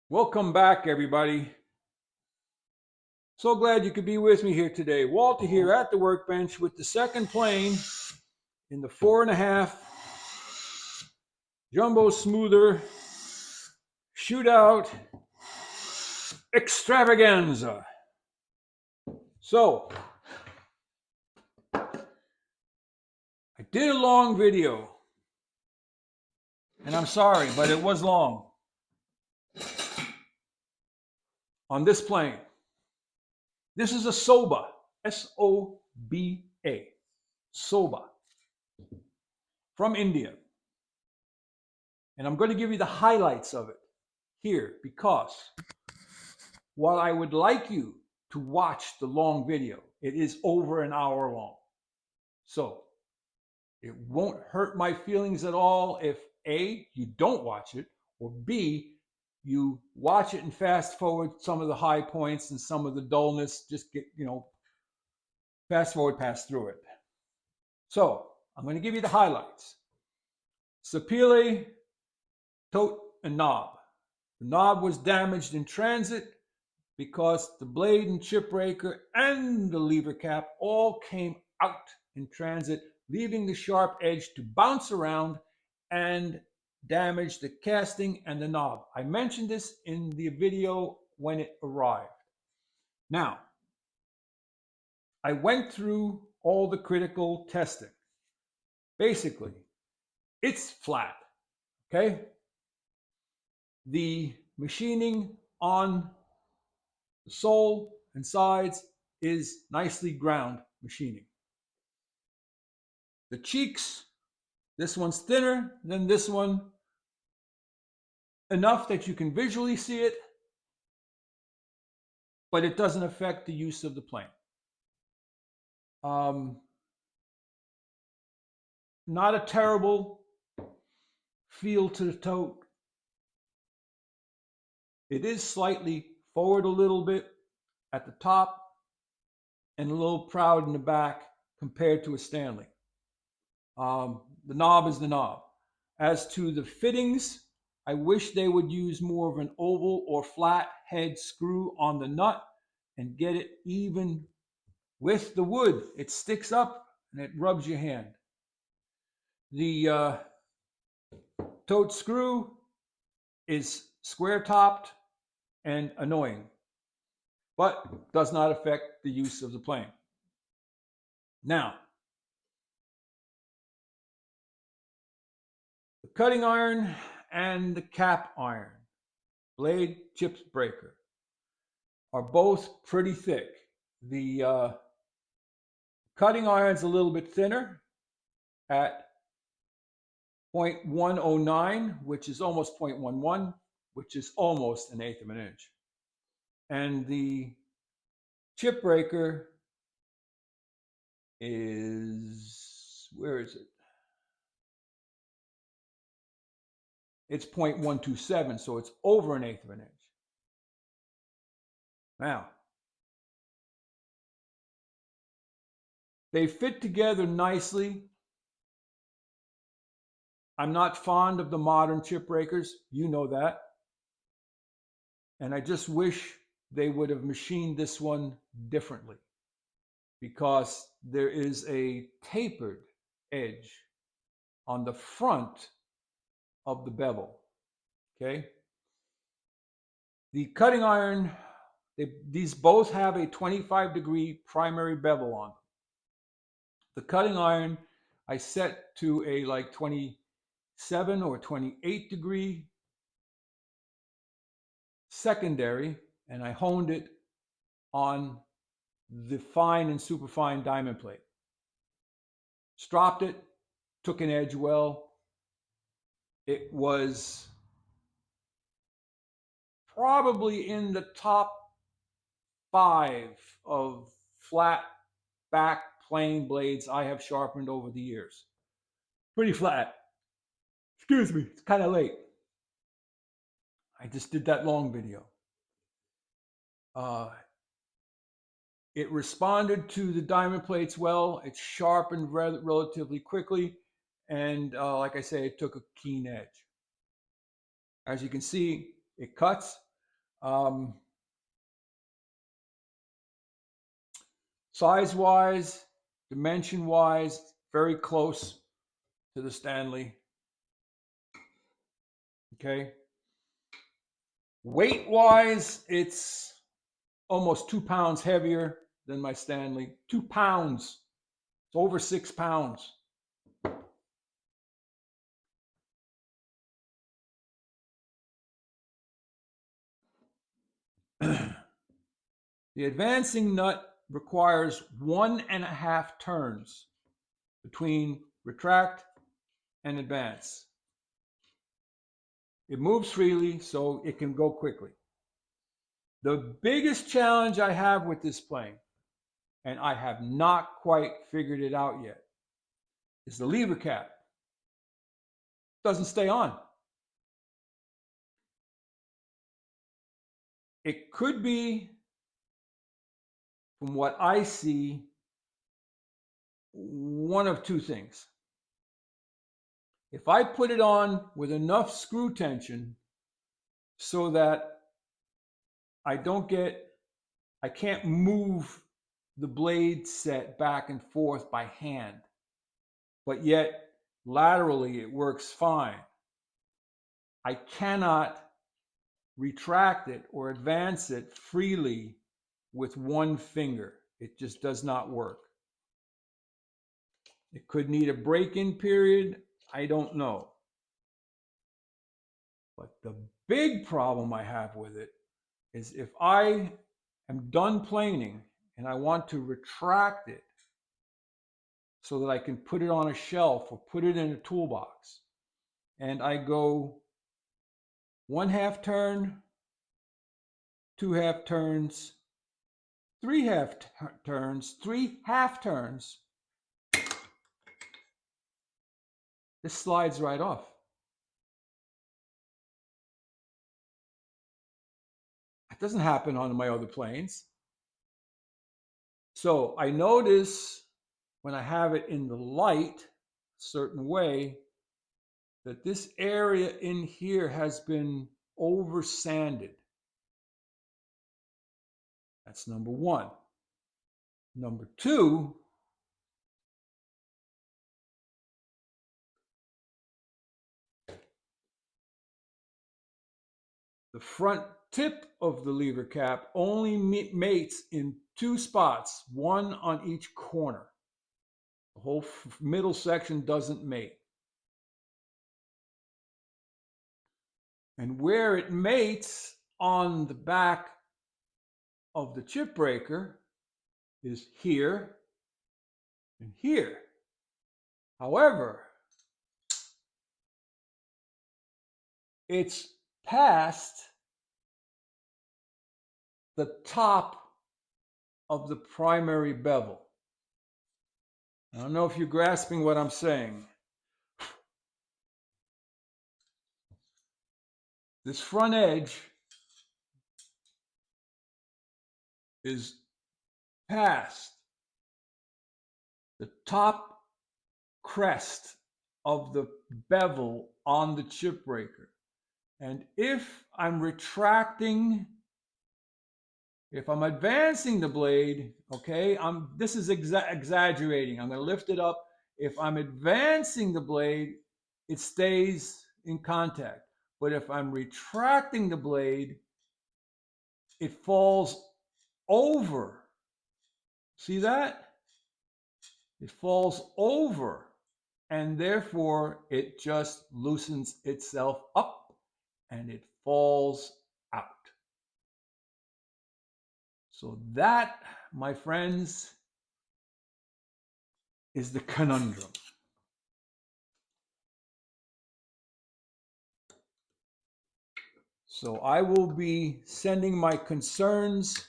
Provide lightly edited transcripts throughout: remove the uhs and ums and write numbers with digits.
Welcome back, everybody. So glad you could be with me here today. Walter here at the workbench with the second plane in the 4.5 jumbo smoother shootout extravaganza. So, I did a long video, and I'm sorry, but it was long on this plane. This is a Soba, Soba, Soba, from India. And I'm going to give you the highlights of it here because while I would like you to watch the long video, it is over an hour long. So it won't hurt my feelings at all if A, you don't watch it, or B, you watch it and fast forward some of the high points and some of the dullness, just get, fast forward, pass through it. So I'm going to give you the highlights. Sapele, tote, and knob. The knob was damaged in transit because the blade and chip breaker and the lever cap all came out in transit, leaving the sharp edge to bounce around and damage the casting and the knob. I mentioned this in the video when it arrived. Now, I went through all the critical testing. Basically, it's flat, okay? The machining on the sole and sides is nicely ground machining. The cheeks, this one's thinner than this one, enough that you can visually see it, but it doesn't affect the use of the plane. Not a terrible feel to the tote. It is slightly forward a little bit at the top and a little proud in the back compared to a Stanley. The knob is the knob. As to the fittings, I wish they would use more of an oval or flat head screw on the nut and get it even with the wood. It sticks up and it rubs your hand. The tote screw is square topped and annoying, but does not affect the use of the plane. Now, the cutting iron and the cap iron, blade chips breaker, are both pretty thick. The cutting iron's a little bit thinner at 0.109, which is almost 0.11, which is almost an eighth of an inch. And the chip breaker is, where is it? It's 0.127, so it's over an eighth of an inch. Now, they fit together nicely. I'm not fond of the modern chip breakers, you know that. And I just wish they would have machined this one differently because there is a tapered edge on the front of the bevel. Okay. The cutting iron, these both have a 25-degree primary bevel on them. The cutting iron I set to a like 27 or 28 degree secondary, and I honed it on the fine and superfine diamond plate. Stropped it, took an edge well. It was probably in the top 5 of flat back plane blades I have sharpened over the years. Pretty flat. Excuse me, it's kind of late. I just did that long video. It responded to the diamond plates well. It sharpened relatively quickly. And like I say, it took a keen edge. As you can see, it cuts. Size-wise, dimension-wise, very close to the Stanley. Okay. Weight-wise, it's almost 2 pounds heavier than my Stanley. 2 pounds. It's over 6 pounds. The advancing nut requires 1.5 turns between retract and advance. It moves freely, so it can go quickly. The biggest challenge I have with this plane, and I have not quite figured it out yet, is the lever cap. It doesn't stay on. It could be, from what I see, one of two things. If I put it on with enough screw tension so that I can't move the blade set back and forth by hand, but yet laterally it works fine. I cannot retract it or advance it freely with one finger. It just does not work. It could need a break-in period. I don't know. But the big problem I have with it is if I am done planing and I want to retract it so that I can put it on a shelf or put it in a toolbox, and I go 1/2 turn, 2/2 turns, 3/2 turns, 3/2 turns, this slides right off. It doesn't happen on my other planes. So I notice when I have it in the light a certain way that this area in here has been over sanded. That's number one. Number two, the front tip of the lever cap only mates in 2 spots, one on each corner. The whole middle section doesn't mate. And where it mates on the back of the chip breaker is here and here. However, it's past the top of the primary bevel. I don't know if you're grasping what I'm saying. This front edge is past the top crest of the bevel on the chip breaker. And if I'm retracting, if I'm advancing the blade, okay, this is exaggerating. I'm going to lift it up. If I'm advancing the blade, it stays in contact. But if I'm retracting the blade, it falls over. See that? It falls over, and therefore it just loosens itself up and it falls out. So that, my friends, is the conundrum. So I will be sending my concerns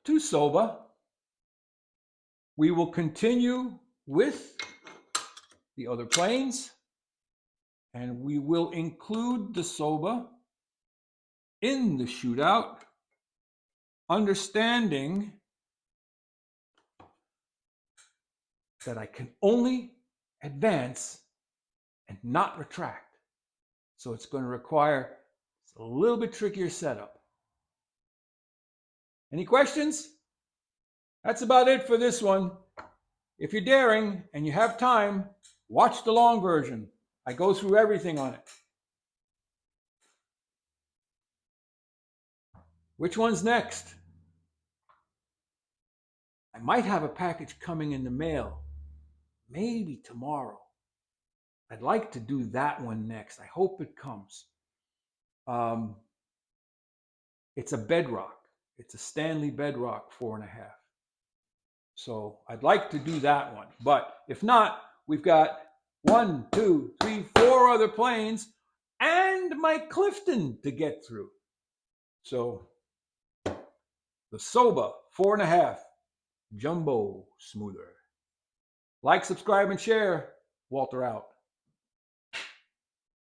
to Soba. We will continue with the other planes, and we will include the Soba in the shootout, understanding that I can only advance and not retract. So it's going to require It's a little bit trickier setup. Any questions? That's about it for this one. If you're daring and you have time, watch the long version. I go through everything on it. Which one's next? I might have a package coming in the mail, maybe tomorrow. I'd like to do that one next. I hope it comes. It's a Bedrock. It's a Stanley Bedrock 4.5. So I'd like to do that one. But if not, we've got 1, 2, 3, 4 other planes and my Clifton to get through. So the Soba 4.5 Jumbo Smoother. Like, subscribe, and share. Walter out.